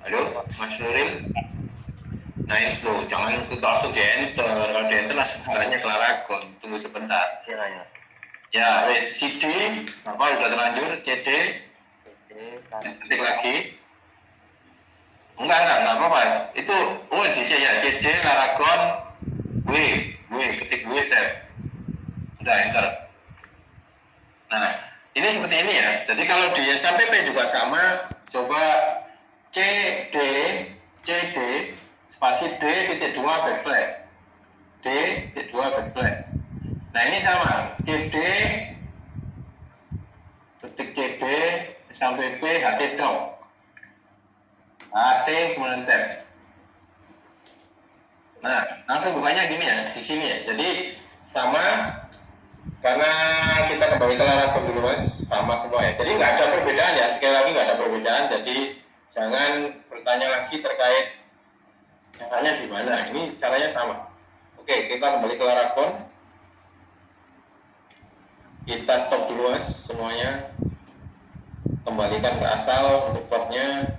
Halo, Mas Nuril. Nah itu jangan itu langsung di enter. Kalau di enter langsung tanya Claragon. Tunggu sebentar. Kiranya. Ya, wes CD. Apa udah terlanjur? CD. Ketik lagi. Enggak apa-apa. Itu CD ya. CD Claragon. Ketik W tab. Udah enter. Nah, ini seperti ini ya. Jadi kalau di SMPP juga sama. Coba CD spasi D.2 backslash D.2 backslash. Nah ini sama CD ketik CD sampai P HT doc HT kemudian tab. Nah langsung bukanya gini ya di sini ya. Jadi sama karena kita kembali ke Laragon dulu mas, sama semua ya. Jadi nggak ada perbedaan ya, sekali lagi nggak ada perbedaan. Jadi jangan bertanya lagi terkait caranya gimana. Ini caranya sama. Oke, kita kembali ke Laragon. Kita stop dulu mas semuanya. Kembalikan ke asal untuk portnya.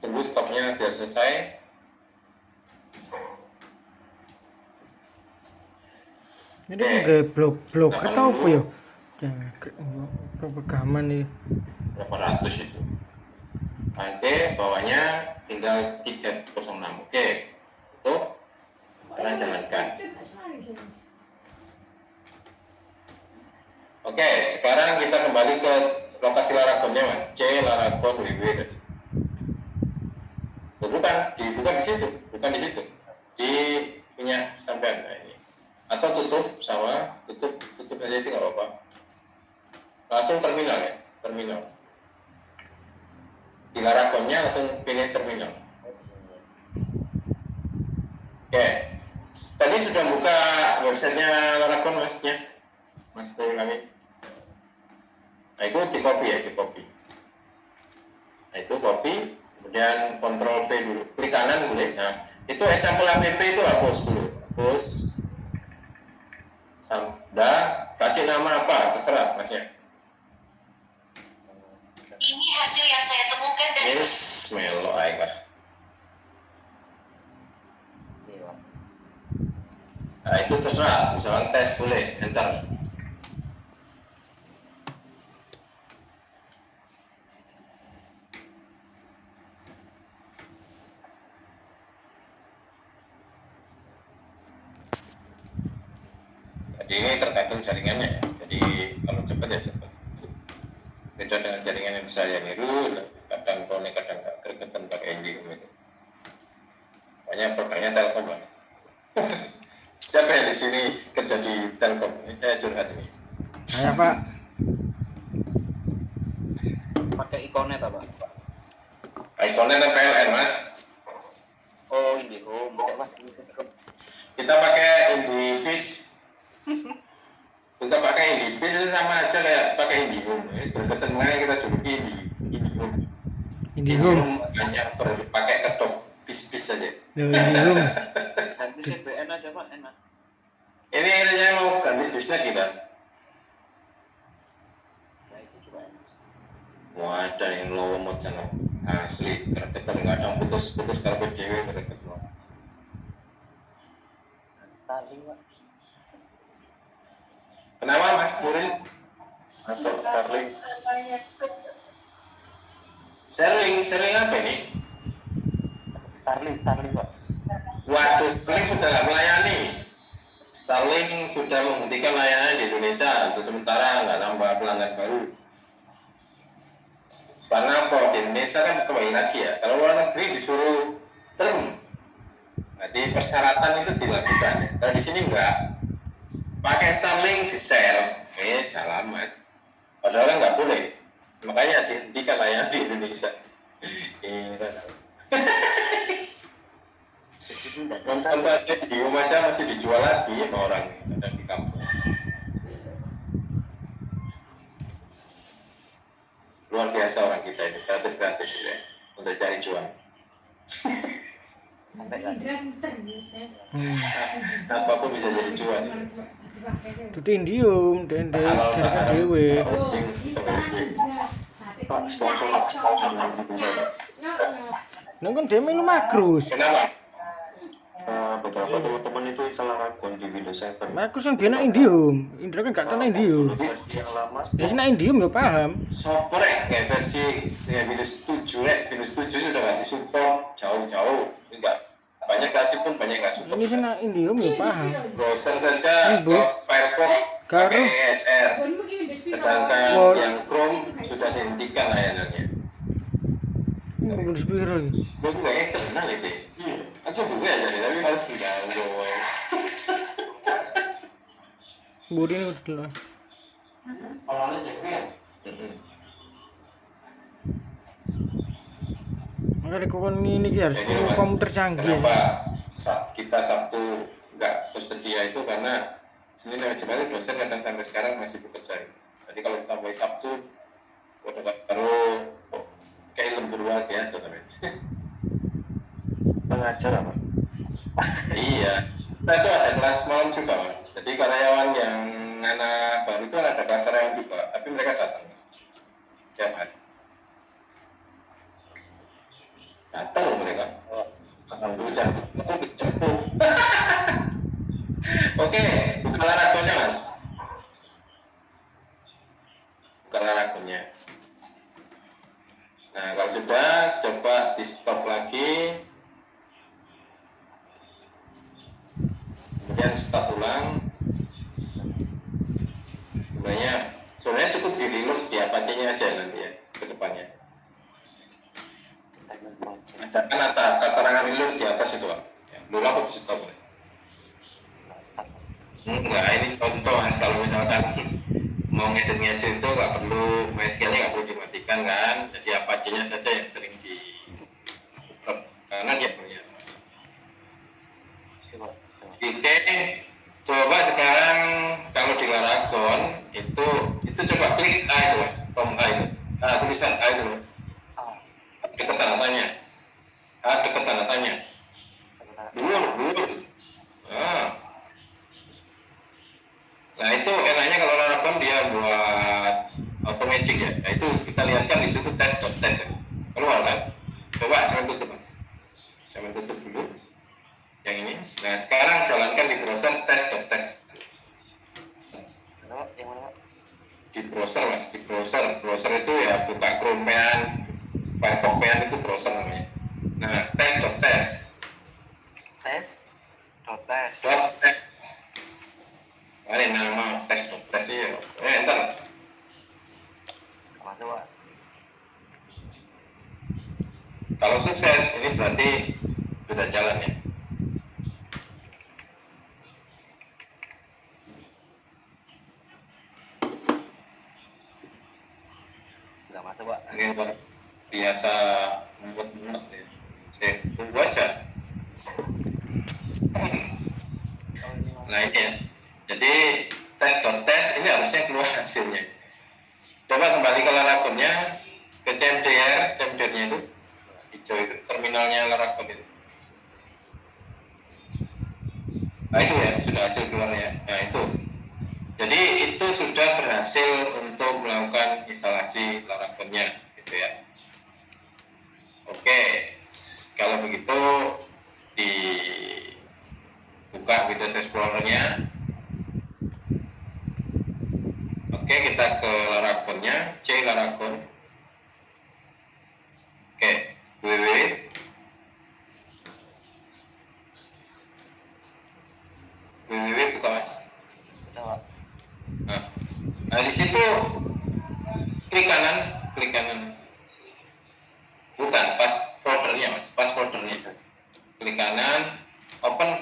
Tunggu stopnya biar selesai. Ini nggak blok atau apa ya? Jangan rekaman nih. Berapa ratus itu? Oke, bawahnya tinggal 306. Oke, itu kalian jalankan. Oke, sekarang kita kembali ke lokasi Laragonnya mas. C Laragon WW tadi. Bukan di situ, di punya sampean. Nah, ini. Atau tutup aja itu nggak apa-apa. Langsung terminal ya, terminal. Di Laragonnya langsung pilih terminal. Oke, tadi sudah buka websitenya Laragon masnya, mas ulangi. Nah itu di copy ya, Nah itu copy, kemudian Ctrl V dulu, klik kanan boleh. Nah itu example app itu hapus dulu, hapus. Sudah, kasih nama apa, terserah masnya. Ini hasil yang saya temukan dari Melo aja. Nah itu terserah, misalkan tes boleh, enter. Jadi ini tergantung jaringannya. Jadi kalau cepat ya cepat. Beda dengan jaringan yang saya niru, kadang konek kadang nggak gregetan pakai Indium itu. Pokoknya produknya Telkom lah. Siapa yang di sini kerja di Telkom? Ini saya curhat ini. Saya pak. Pakai ikonnya apa? Ikonnya kan PLN mas. Oh IndiHome. Coba Kita pakai IndiBiz. Kita pakai IndiBiz itu sama aja kayak pakai IndiHome. Gregetan makanya kita juluki IndiHome. IndiHome Hanya pakai ketok bis saja. IndiHome. ganti CBN aja pak, enak. Ini saya mau ganti bisnya kita. Nah itu juga enak. Wah, ada yang low mod sana. Asli, gregetan nggak ada putus karpet dewe gregetan. Starling pak. Kenapa Mas Nuril? Masuk Starlink. Sharing apa ini? Starling pak. Waduh, Starlink sudah nggak melayani. Starlink sudah menghentikan layanan di Indonesia untuk sementara, nggak nambah pelanggan baru. Karena apa? Di Indonesia kan kembali lagi ya. Kalau luar negeri disuruh term, berarti persyaratan itu dilakukan. Ya. Kalau di sini enggak. Pakai Starlink di share, selamat. Padahal kan nggak boleh. Makanya dihentikan layanan di Indonesia. Nonton di rumah aja masih dijual lagi sama orang ada di kampung. Luar biasa orang kita itu kreatif ya untuk cari cuan. Apapun bisa jadi cuan. Itu Indium dan dewe. tak sponsor lagi bisa. Nah kan dia main Makrus. Kenapa? Beberapa teman-teman itu install Aragon di Windows 7. Makrus yang dia nak Indium. Indra kan gak tahu nak Indium. Versi yang lama Dia nak Indium ya paham. Support kayak versi Windows 7 Windows 7 sudah nggak disupport jauh-jauh, enggak banyak kasih pun banyak nggak support. Ini sih nak Indium ya paham. Browser saja Ibu. ke Firefox Karo. pakai ESR, sedangkan Wah. yang Chrome sudah dihentikan layanannya. Windows biru ya. Gue juga eksternal itu. Aku juga aja deh, tapi harus diganggu. Budi ini udah. Awalnya cek ya. Makanya kok ini harus Jadi, punya Mas, komputer canggih. Kenapa kita Sabtu nggak bersedia itu karena Senin dan Jumat itu dosen kadang sampai sekarang masih bekerja. Jadi kalau kita mulai Sabtu, udah baru kayak lembur luar biasa tapi. mengajar apa? Iya. Nah itu ada kelas malam juga Mas. Jadi karyawan yang anak baru itu ada kelas karyawan juga, tapi mereka datang tiap hari. Datang mereka. Hujan. Oke, buka laragonnya Mas. Buka laragonnya. Nah kalau sudah, coba di stop lagi. Kemudian start ulang. Sebenarnya cukup di reload di Apache-nya aja nanti ya ke depannya. Ada kan keterangan reload di atas itu Pak. Ya, dulu aku di stop. Enggak, ini contoh Mas, kalau misalkan mau ngedit-ngedit itu nggak perlu MySQL-nya nggak perlu dimatikan kan. Jadi Apache-nya saja yang sering di karena dia punya. Oke, coba sekarang kalau di Laragon itu coba klik A itu Mas, tom A itu. Nah, tulisan A itu Mas. Dekat tanda tanya. A dekat tanda tanya. Dulu. Nah itu enaknya kalau Laragon dia buat automatic ya. Nah itu kita lihatkan di situ tes ya. Keluar kan? Coba saya tutup Mas. Saya tutup dulu. Yang ini. Nah sekarang jalankan di browser tes. Yang mana? Di browser Mas, di browser itu ya buka Chrome-an, Firefox-an itu browser namanya. Nah tes. Ini nama tes ya. Enter. Masuk Pak. Kalau sukses ini berarti sudah jalan ya. Udah masuk Pak. Ini luar biasa membuat ya. Saya tunggu aja. Nah ini ya. Jadi tes ini harusnya keluar hasilnya. Coba kembali ke Laragonnya, ke CMDR-nya itu hijau itu, terminalnya Laragon itu. Nah itu ya, sudah hasil keluarnya. Nah itu. Jadi itu sudah berhasil untuk melakukan instalasi Laragonnya, gitu ya. Oke, kalau begitu dibuka Windows Explorer-nya. Oke, kita ke Laragonnya, C Laragon. Oke, www buka Mas. Udah Pak. Nah di situ klik kanan. Bukan, pas foldernya Mas, pas foldernya. Klik kanan, open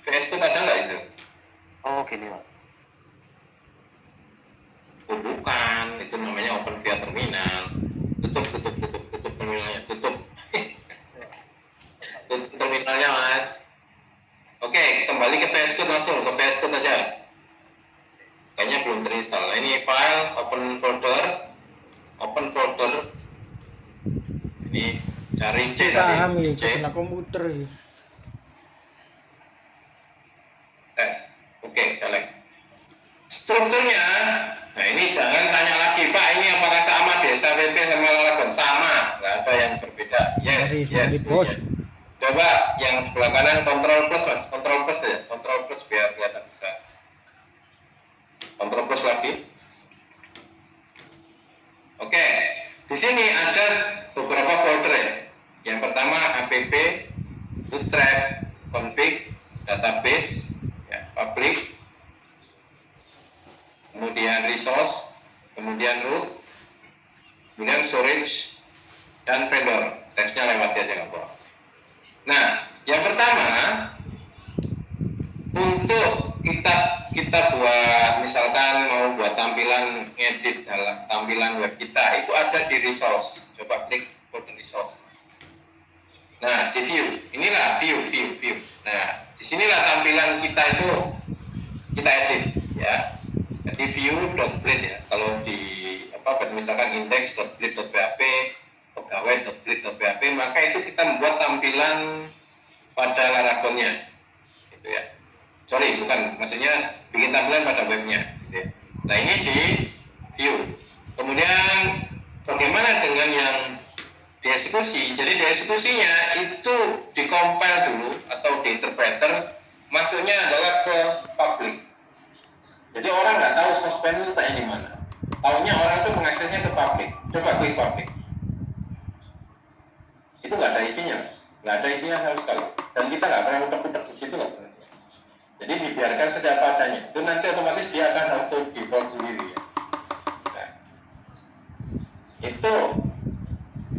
VS Code ada nggak itu? Oh gini Pak. Oh bukan, itu namanya open via terminal. Tutup terminalnya, tutup terminalnya Mas. Oke, kembali ke VS Code langsung, ke VS Code aja. Kayaknya belum terinstall. Nah, ini file, open folder. Ini cari C Paham tadi. ya, C kena komputer ya. tes. Oke, select. Strukturnya Nah ini jangan tanya lagi, Pak, ini apakah sama di SAPP sama Laragon? Sama, nggak ada yang berbeda. Yes, Mari, bos. yes. Coba yang sebelah kanan kontrol plus, Mas. Kontrol plus ya, kontrol plus biar kelihatan besar. Kontrol plus lagi. Oke, di sini ada beberapa folder ya. Yang pertama app, bootstrap, config, database, ya, public, kemudian resource, kemudian root, kemudian storage, dan vendor. Teksnya lewat aja nggak apa. Nah, yang pertama untuk kita buat, misalkan mau buat tampilan edit dalam tampilan web kita, itu ada di resource. Coba klik folder resource. Nah, di view, inilah view. Nah, disinilah tampilan kita itu kita edit, ya. Jadi view.blade ya. Kalau di misalkan index.blade.php, pegawai.blade.php, maka itu kita membuat tampilan pada Laragonnya, gitu ya. Sorry, bukan, maksudnya bikin tampilan pada webnya, gitu ya. Nah ini di view. Kemudian bagaimana dengan yang dieksekusi? Jadi dieksekusinya itu dikompil dulu atau di interpreter, masuknya adalah ke public. Jadi orang nggak tahu suspend itu letaknya di mana. Taunya orang itu mengaksesnya ke public. Coba klik public. Itu nggak ada isinya, Mas. Nggak ada isinya sama sekali. Dan kita nggak pernah utek-utek di situ nggak pernah. Jadi dibiarkan saja apa adanya. Itu nanti otomatis dia akan auto default sendiri ya. Nah, itu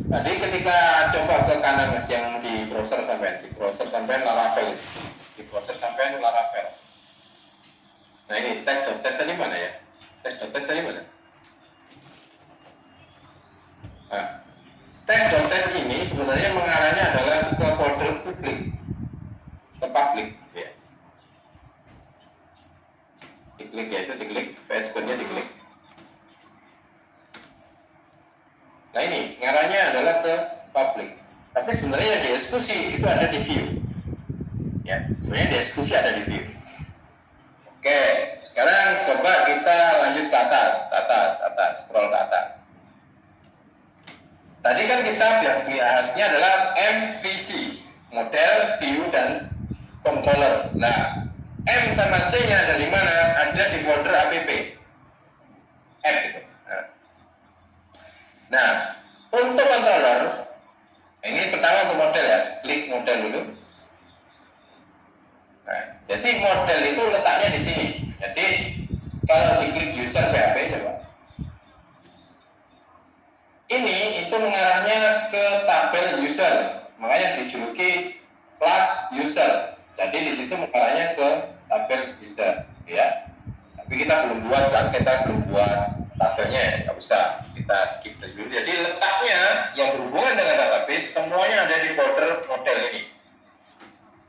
tadi ketika coba ke kanan, Mas, yang di browser sampai Laravel. Di browser sampai Laravel. Nah ini tes tadi mana ya? Tes tadi mana? Nah, tes ini sebenarnya mengarahnya adalah ke folder publik, ke publik, ya. Diklik ya, itu diklik, VS Code-nya diklik. Nah ini mengarahnya adalah ke publik. Tapi sebenarnya yang dieksekusi itu ada di view. Ya, sebenarnya dieksekusi ada di view. Oke, sekarang coba kita lanjut ke atas, scroll ke atas. Tadi kan kita bahasnya adalah MVC, model, view, dan controller. Nah, M sama C-nya ada di mana? Ada di folder app. App itu. Nah, untuk controller, ini pertama untuk model ya, klik model dulu. Nah, jadi model itu letaknya di sini. Jadi kalau diklik user PHP coba. Ini itu mengarahnya ke tabel user, makanya dijuluki class user. Jadi di situ mengarahnya ke tabel user, ya. Tapi kita belum buat kan, tabelnya ya, nggak usah, kita skip dulu. Jadi letaknya yang berhubungan dengan database semuanya ada di folder model ini.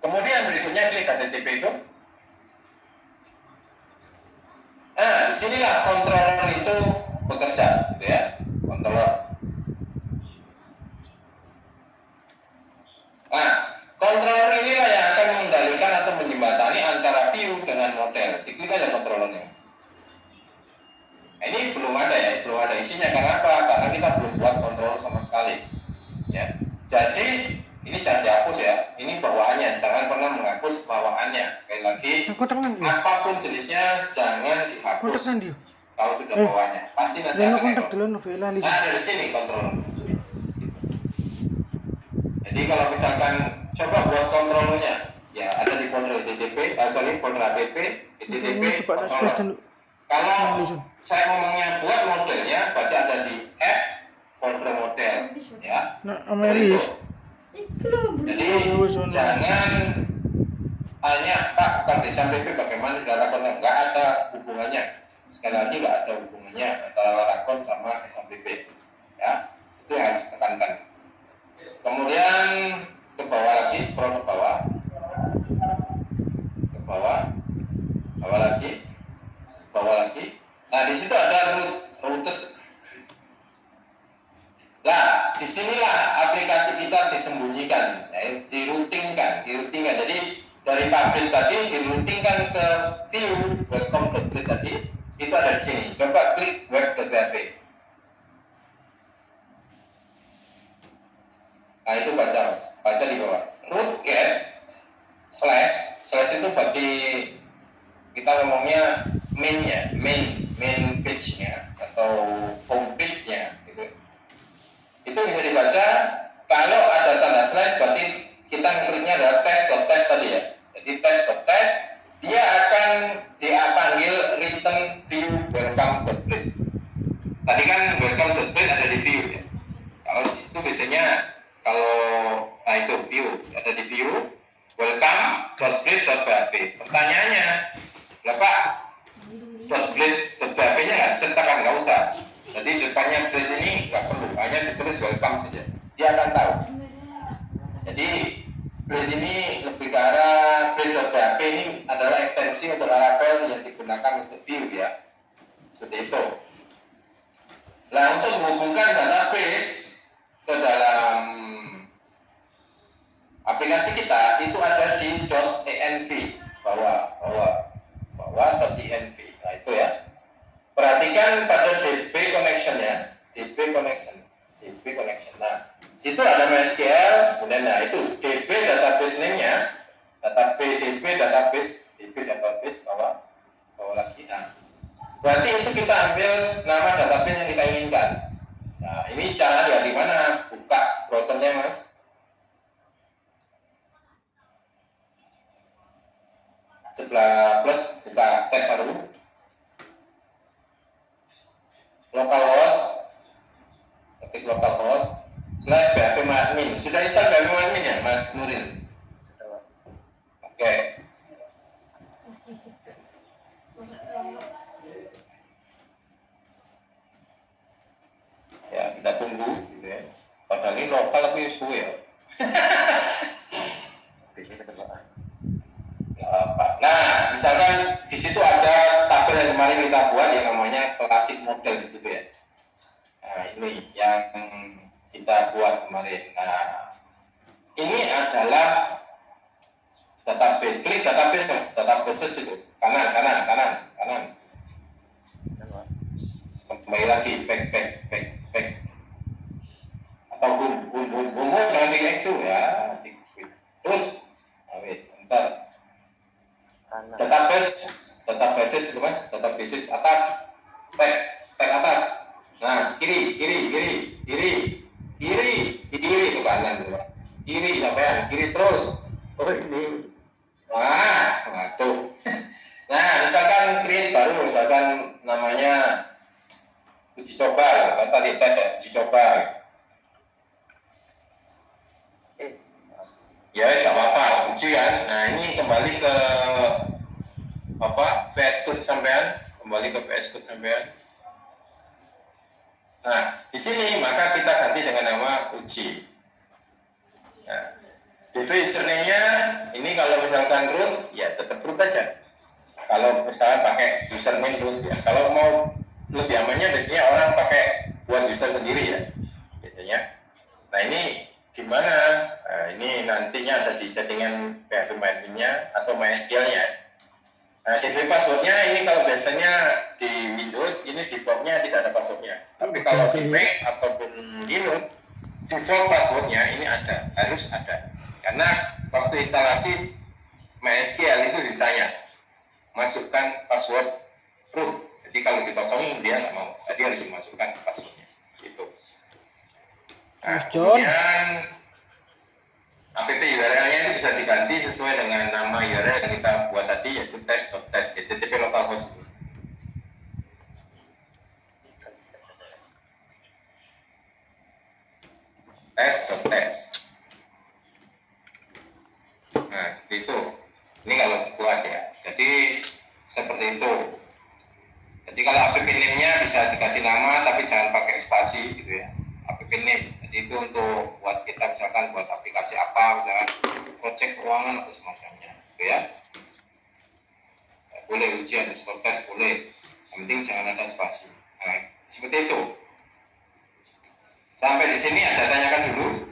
Kemudian berikutnya klik HTTP itu. Nah, disinilah controller itu bekerja, gitu ya, controller. Nah, controller inilah yang akan mengendalikan atau menjembatani antara view dengan model. Diklik aja controllernya. Ini belum ada ya, belum ada isinya. Karena apa? Karena kita belum buat controller sama sekali. Ya, jadi ini jangan dihapus ya. Ini bawaannya, jangan pernah menghapus bawaannya. Sekali lagi, apapun jenisnya jangan dihapus. Kalau sudah bawaannya, pasti nanti akan error. Nah, dari sini controller. Jadi kalau misalkan coba buat controllernya, ya ada di folder folder app, controller. Kalau saya ngomongnya buat modelnya, berarti ada di app, folder model, ya. Jadi jangan tanya, Pak, bukan di SAPP bagaimana di Laragon, nggak ada hubungannya. Sekali lagi nggak ada hubungannya antara Laragon sama SAPP, ya. Itu yang harus ditekankan. Kemudian ke bawah lagi, scroll ke bawah lagi. Nah, di situ ada routes. Nah, disinilah aplikasi kita disembunyikan, ya, diroutingkan. Jadi dari public tadi diroutingkan ke view welcome.blade tadi, itu ada di sini. Coba klik web.php. Nah itu baca di bawah. Root get slash itu berarti kita ngomongnya main page-nya atau home page-nya gitu. Itu bisa dibaca. Kalau ada tanda slash berarti kita ngekliknya adalah test.test tadi ya. Jadi test.test dia akan panggil return view welcome.plate. Tadi kan welcome.plate ada di view ya. Kalau di situ biasanya nah itu view ada di view welcome.plate.php. Pertanyaannya, Bapak .plate.php-nya nggak disertakan, nggak usah. Jadi depannya plate ini nggak perlu, hanya ditulis welcome saja. Dia akan tahu. Jadi plate ini lebih ke arah plate.php ini adalah ekstensi untuk Laravel yang digunakan untuk view ya. Seperti itu. Nah untuk menghubungkan database ke dalam aplikasi kita itu ada di .env bawah.env. Nah itu ya. Perhatikan pada DB connection ya, DB connection. Nah, situ ada MySQL, kemudian nah itu DB database name-nya, DB database bawah lagi. Nah, berarti itu kita ambil nama database yang kita inginkan. Nah, ini cara lihat di mana, buka browsernya Mas. Sebelah plus buka tab baru. Localhost, ketik localhost /php admin. Sudah install php admin ya Mas Nuril? Oke. Ya kita tunggu gitu ya. Padahal ini lokal tapi suwe ya. Nah, misalkan di situ ada tabel yang kemarin kita buat yang namanya klasik model di situ ya. Nah, ini yang kita buat kemarin. Nah, ini adalah database. Klik database, Mas. Databases itu. Kanan. Kembali lagi back. Atau boom. Jangan di X ya. Root. Nah, wis, entar. Databases itu Mas, databases atas, tab atas. Nah, kiri itu kanan tuh. Kiri sampean, kiri terus. Oh ini. Nah, tuh. Nah, misalkan create baru, misalkan namanya uji coba, kan tadi tes ya, uji coba. Ya, nggak apa-apa, uji kan. Nah, ini kembali ke VS Code sampean, Nah, di sini maka kita ganti dengan nama uji. Nah, DB username-nya ini kalau misalkan root, ya tetap root aja. Kalau misalnya pakai username root ya. Kalau mau lebih amannya biasanya orang pakai buat user sendiri ya, biasanya. Nah ini gimana? Nah, ini nantinya ada di settingan PHP admin-nya atau MySQL-nya. Nah, DB password-nya ini kalau biasanya di Windows ini default-nya tidak ada password-nya. Tapi kalau di Mac ataupun Linux, default password-nya ini harus ada. Karena waktu instalasi MySQL itu ditanya, masukkan password root. Jadi kalau dikosongin dia nggak mau, tadi harus dimasukkan password-nya. Gitu. Nah, kemudian app URL-nya itu bisa diganti sesuai dengan nama URL yang kita buat tadi, yaitu test.test, http localhost. Test.test. Nah, seperti itu. Ini kalau buat ya. Jadi seperti itu. Jadi kalau app name-nya bisa dikasih nama, tapi jangan pakai spasi gitu ya. App name. Jadi itu untuk buat kita misalkan buat aplikasi apa, misalkan project keuangan atau semacamnya, gitu ya. Boleh ujian, tes boleh. Yang penting jangan ada spasi. Nah, seperti itu. Sampai di sini ada tanyakan dulu.